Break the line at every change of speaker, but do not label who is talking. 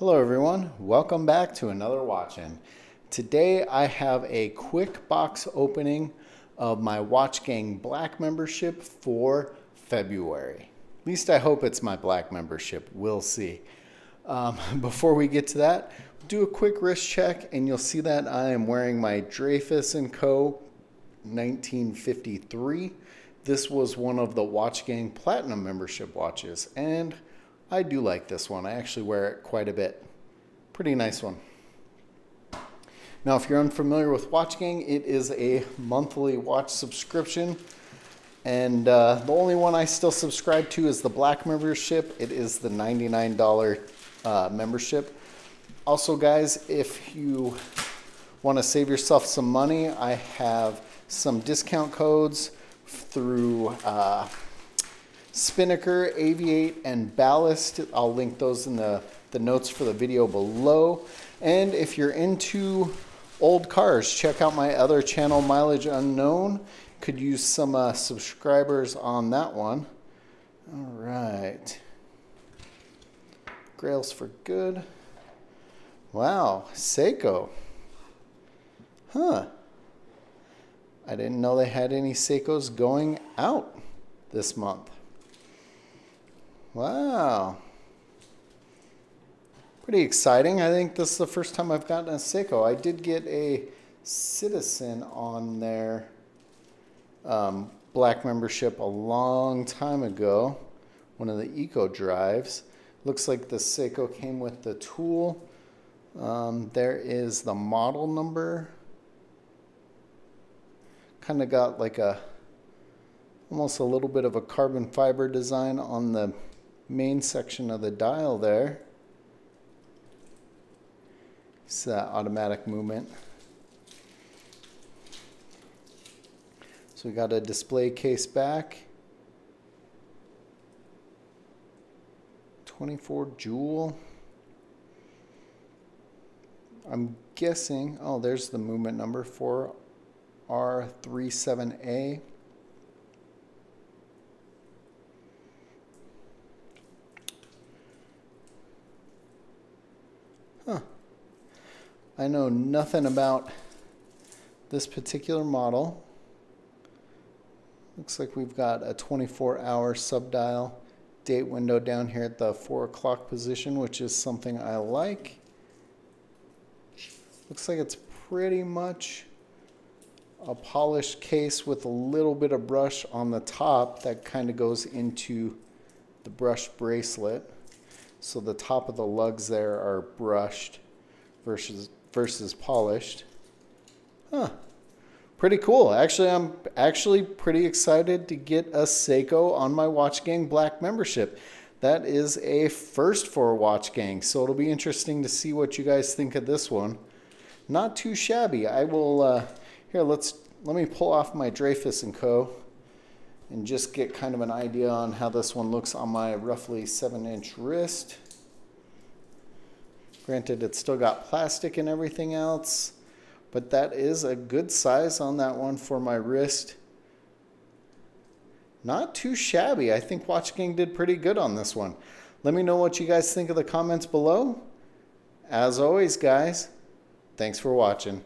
Hello everyone, welcome back to another Watchin. Today I have a quick box opening of my Watchgang Black membership for February. At least I hope it's my Black membership, we'll see. Before we get to that, do a quick wrist check and you'll see that I am wearing my Dreyfus & Co. 1953. This was one of the Watchgang Platinum membership watches and I do like this one. I actually wear it quite a bit. Pretty nice one. Now, if you're unfamiliar with Watchgang, it is a monthly watch subscription. And the only one I still subscribe to is the Black membership. It is the $99 membership. Also, guys, if you want to save yourself some money, I have some discount codes through Spinnaker, Aviate, and Ballast. I'll link those in the notes for the video below. And if you're into old cars, check out my other channel, Mileage Unknown. Could use some subscribers on that one. All right. Grails for good. Wow, Seiko. Huh. I didn't know they had any Seikos going out this month. Wow. Pretty exciting. I think this is the first time I've gotten a Seiko. I did get a Citizen on their Black membership a long time ago. One of the Eco Drives. Looks like the Seiko came with the tool. There is the model number. Kind of got like almost a little bit of a carbon fiber design on the main section of the dial there. It's that automatic movement. So we got a display case back. 24 jewel. I'm guessing, oh, there's the movement number, 4R37A. Huh. I know nothing about this particular model. Looks like we've got a 24-hour subdial date window down here at the 4 o'clock position, which is something I like. Looks like it's pretty much a polished case with a little bit of brush on the top that kind of goes into the brush bracelet. So the top of the lugs there are brushed versus polished. Huh. Pretty cool. Actually, I'm pretty excited to get a Seiko on my Watchgang Black membership. That is a first for Watchgang, so it'll be interesting to see what you guys think of this one. Not too shabby. I will here. Let me pull off my Dreyfus & Co. and just get kind of an idea on how this one looks on my roughly 7-inch wrist. Granted, it's still got plastic and everything else, but that is a good size on that one for my wrist. Not too shabby. I think Watchgang did pretty good on this one. Let me know what you guys think of the comments below. As always, guys, thanks for watching.